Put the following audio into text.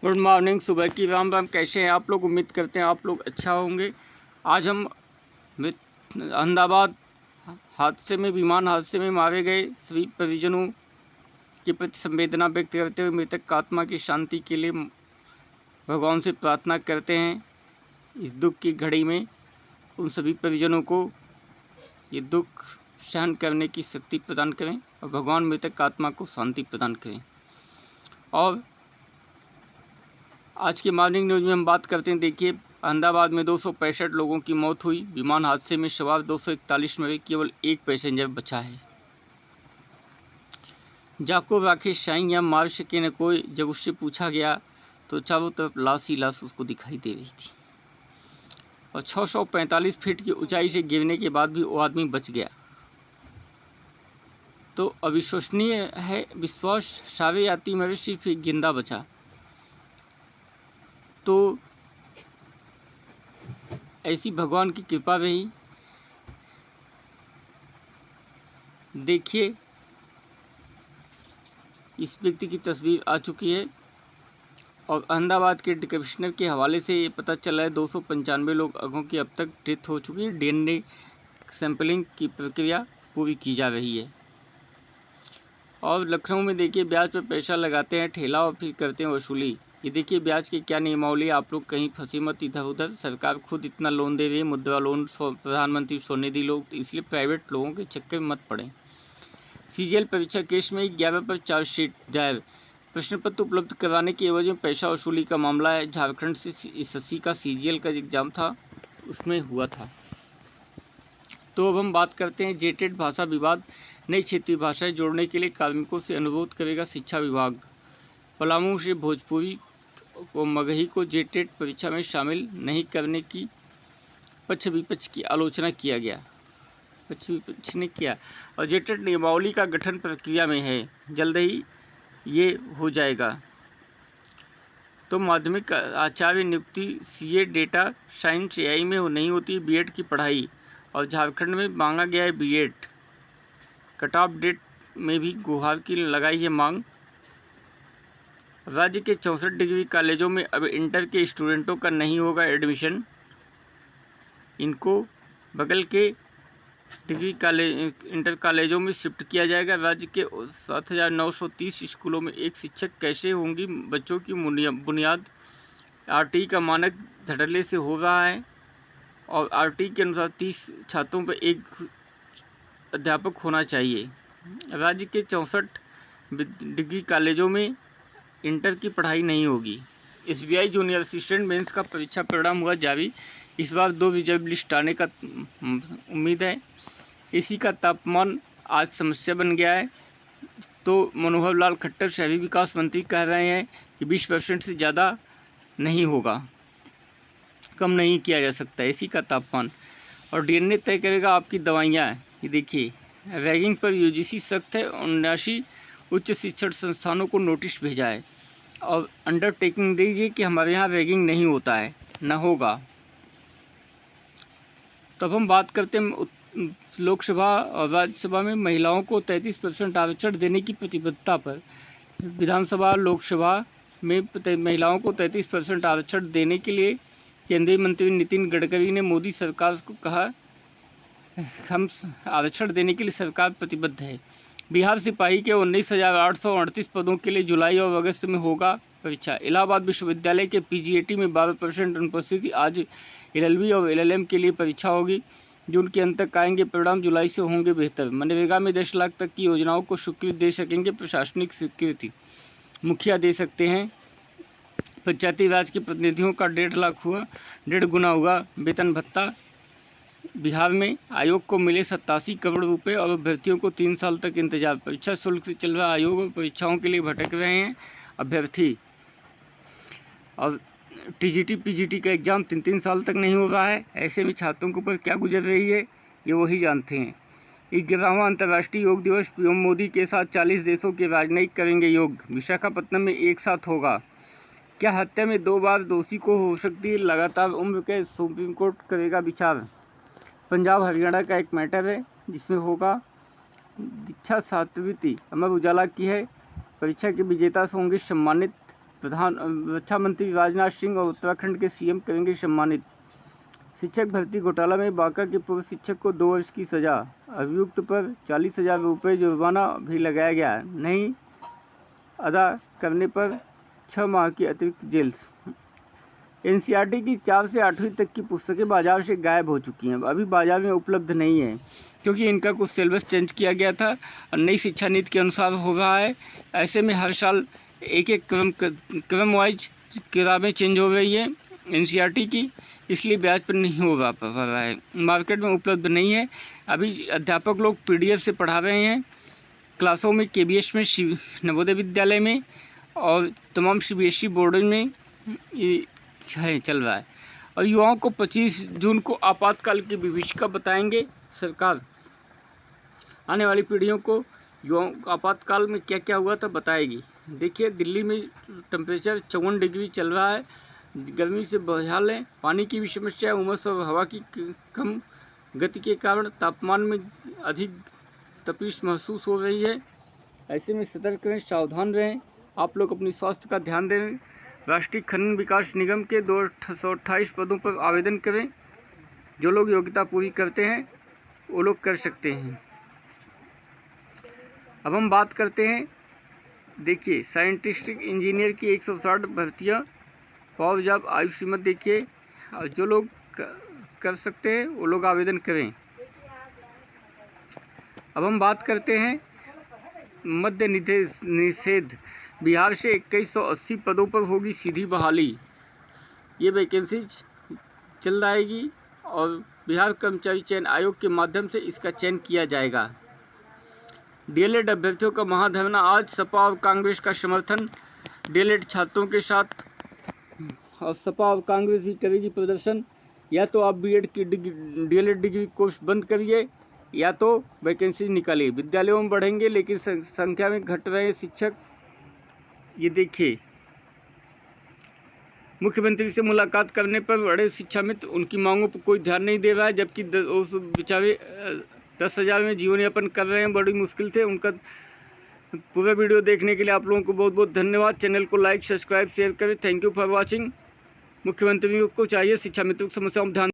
Good morning, सुबह की राम राम। कैसे हैं आप लोग? उम्मीद करते हैं आप लोग अच्छा होंगे। आज हम अहमदाबाद विमान हादसे में मारे गए सभी परिजनों के प्रति संवेदना व्यक्त करते हुए मृतक आत्मा की शांति के लिए भगवान से प्रार्थना करते हैं। इस दुख की घड़ी में उन सभी परिजनों को ये दुख सहन करने की शक्ति प्रदान करें और भगवान मृतक आत्मा को शांति प्रदान करें। और आज के मॉर्निंग न्यूज़ में हम बात करते हैं। देखिए, अहमदाबाद में 265 लोगों की मौत हुई। विमान हादसे में सवार 241 में केवल एक पैसेंजर बचा है। जाको राकेश साईं या मार सके न कोई, जब उससे पूछा गया तो चारों तरफ लाश ही लाश उसको दिखाई दे रही थी। और 645 फीट की ऊंचाई से गिरने के बाद भी वो आदमी बच गया। तो अविश्वसनीय है विश्वास, सारे यात्री मरे, सिर्फ एक जिंदा बचा। तो ऐसी भगवान की कृपा रही। देखिए, इस व्यक्ति की तस्वीर आ चुकी है और अहमदाबाद के कमिश्नर के हवाले से ये पता चला है 295 लोगों की अब तक डेथ हो चुकी है। डीएनए सैंपलिंग की प्रक्रिया पूरी की जा रही है। और लखनऊ में देखिए, ब्याज पर पैसा लगाते हैं ठेला और फिर करते हैं वसूली। ये देखिए ब्याज की क्या नियमावली। आप लोग कहीं फंसे मत इधर उधर। सरकार खुद इतना लोन दे रही है, मुद्रा लोन, प्रधानमंत्री स्वनिधि लोग, तो इसलिए प्राइवेट लोगों के चक्कर में मत पड़े। सीजीएल परीक्षा केस में 11 पर चार्जशीट दायर। प्रश्न पत्र उपलब्ध कराने के एवज में पैसा वसूली का मामला है। झारखंड से एसएससी का सीजीएल का एग्जाम था, उसमें हुआ था। तो अब हम बात करते हैं जेटेड भाषा विवाद। नई क्षेत्रीय भाषाएं जोड़ने के लिए कार्मिकों से अनुरोध करेगा शिक्षा विभाग। पलामू से भोजपुरी को मगही को जेटेड परीक्षा में शामिल नहीं करने की पक्ष विपक्ष की आलोचना किया गया। पक्ष विपक्ष ने किया। और जेटेड नियमावली का गठन प्रक्रिया में है, जल्द ही ये हो जाएगा। तो माध्यमिक आचार्य नियुक्ति सीए डेटा साइंस एआई में नहीं होती बीएड की पढ़ाई। और झारखंड में मांगा गया है बीएड। कट ऑफ डेट में भी गुहार की लगाई है मांग। राज्य के 64 डिग्री कॉलेजों में अब इंटर के स्टूडेंटों का नहीं होगा एडमिशन। इनको बगल के डिग्री कॉलेज, इंटर कॉलेजों में शिफ्ट किया जाएगा। राज्य के 7,930 स्कूलों में एक शिक्षक कैसे होंगी बच्चों की बुनियाद। आरटी का मानक धड़ल्ले से हो रहा है और आरटी के अनुसार 30 छात्रों पर एक अध्यापक होना चाहिए। राज्य के 64 डिग्री कॉलेजों में इंटर की पढ़ाई नहीं होगी। एसबीआई जूनियर असिस्टेंट मेंस का परीक्षा परिणाम हुआ जारी। इस बार 2 रिजर्व लिस्ट आने का उम्मीद है। एसी का तापमान आज समस्या बन गया है। तो मनोहर लाल खट्टर शहरी विकास मंत्री कह रहे हैं कि 20% से ज़्यादा नहीं होगा, कम नहीं किया जा सकता एसी का तापमान। और डीएनए तय करेगा आपकी दवाइयाँ। ये देखिए, रैगिंग पर यूजीसी सख्त है। 79 उच्च शिक्षण संस्थानों को नोटिस भेजा है और अंडरटेकिंग दीजिए कि हमारे यहाँ रैगिंग नहीं होता है, न होगा। तब हम बात करते हैं लोकसभा और राज्यसभा में महिलाओं को 33% आरक्षण देने की प्रतिबद्धता पर। विधानसभा लोकसभा में महिलाओं को 33% आरक्षण देने के लिए केंद्रीय मंत्री नितिन गडकरी ने मोदी सरकार को कहा, हम आरक्षण देने के लिए सरकार प्रतिबद्ध है। बिहार सिपाही के 19,838 पदों के लिए जुलाई और अगस्त में होगा परीक्षा। इलाहाबाद विश्वविद्यालय के पीजीएटी में 12% अनुपस्थिति। आज एलएलबी और एलएलएम के लिए परीक्षा होगी। जून के अंत तक आएंगे परिणाम, जुलाई से होंगे बेहतर। मनरेगा में 10 लाख तक की योजनाओं को स्वीकृति दे सकेंगे। प्रशासनिक स्वीकृति मुखिया दे सकते हैं। पंचायती राज के प्रतिनिधियों का 1.5 लाख हुआ, 1.5 गुना हुआ वेतन भत्ता। बिहार में आयोग को मिले 87 करोड़ रुपए और अभ्यर्थियों को 3 साल तक इंतजार। परीक्षा शुल्क से चल रहा आयोग और परीक्षाओं के लिए भटक रहे हैं अभ्यर्थी। और टीजीटी पीजीटी का एग्जाम 3 साल तक नहीं हो रहा है। ऐसे में छात्रों के ऊपर क्या गुजर रही है ये वही जानते हैं। 11वां अंतर्राष्ट्रीय योग दिवस। पीएम मोदी के साथ 40 देशों के राजनयिक करेंगे योग। विशाखापत्तनम में एक साथ होगा। क्या हत्या में 2 बार दोषी को हो सकती है लगातार उम्र कैद, सुप्रीम कोर्ट करेगा विचार। पंजाब हरियाणा का एक मैटर है जिसमें होगा दीक्षा छात्रवृत्ति। अमर उजाला की है, परीक्षा के विजेता से होंगे सम्मानित रक्षा मंत्री राजनाथ सिंह और उत्तराखंड के सीएम करेंगे सम्मानित। शिक्षक भर्ती घोटाला में बांका के पूर्व शिक्षक को 2 वर्ष की सजा, अभियुक्त पर 40,000 रुपये जुर्माना भी लगाया गया। नहीं अदा करने पर 6 माह की अतिरिक्त जेल। एनसीईआरटी की 4 से 8वीं तक की पुस्तकें बाजार से गायब हो चुकी हैं, अभी बाजार में उपलब्ध नहीं है क्योंकि इनका कुछ सिलेबस चेंज किया गया था और नई शिक्षा नीति के अनुसार हो रहा है। ऐसे में हर साल एक क्रम वाइज किताबें चेंज हो रही है एनसीईआरटी की, इसलिए ब्याज पर नहीं हो रहा है, मार्केट में उपलब्ध नहीं है। अभी अध्यापक लोग पीडीएफ से पढ़ा रहे हैं क्लासों में, केबीएस में, नवोदय विद्यालय में और तमाम सीबीएसई बोर्ड में ये चल रहा है। और युवाओं को 25 जून को आपातकाल की विभीषिका बताएंगे सरकार। आने वाली पीढ़ियों को युवाओं को आपातकाल में क्या क्या हुआ था बताएगी। देखिए, दिल्ली में टेम्परेचर 54 डिग्री चल रहा है, गर्मी से बेहाल है, पानी की भी समस्या है, उमस और हवा की कम गति के कारण तापमान में अधिक तपिश महसूस हो रही है। ऐसे में सतर्क रहें, सावधान रहें। आप लोग अपनी स्वास्थ्य का ध्यान दें। राष्ट्रीय खनन विकास निगम के 228 पदों पर आवेदन करें। जो लोग योग्यता पूरी करते हैं वो लोग कर सकते हैं। अब हम बात करते हैं, देखिए, साइंटिस्टिक इंजीनियर की 160 भर्तियाँ, पावर जॉब आयु सीमा देखिए, और जो लोग कर सकते हैं वो लोग आवेदन करें। अब हम बात करते हैं मद्य निषेध। बिहार से 2180 पदों पर होगी सीधी बहाली। ये वैकेंसी चल जाएगी और बिहार कर्मचारी चयन आयोग के माध्यम से इसका चयन किया जाएगा। डीएलएड अभ्यर्थियों का महाधरना आज, सपा और कांग्रेस का समर्थन डीएलएड छात्रों के साथ, और सपा और कांग्रेस भी करेगी प्रदर्शन। या तो आप बीएड की डीएलएड डिग्री कोर्स बंद करिए या तो वैकेंसी निकालिए। विद्यालयों में बढ़ेंगे लेकिन संख्या में घट रहे हैं शिक्षक। ये देखिए, मुख्यमंत्री से मुलाकात करने पर बड़े शिक्षा मित्र उनकी मांगों पर कोई ध्यान नहीं दे रहा है, जबकि उस बेचारे 10,000 में जीवन यापन कर रहे हैं, बड़ी मुश्किल से। उनका पूरा वीडियो देखने के लिए आप लोगों को बहुत बहुत धन्यवाद। चैनल को लाइक, सब्सक्राइब, शेयर करें। Thank you for watching. मुख्यमंत्री को चाहिए शिक्षा मित्रों की समस्याओं में ध्यान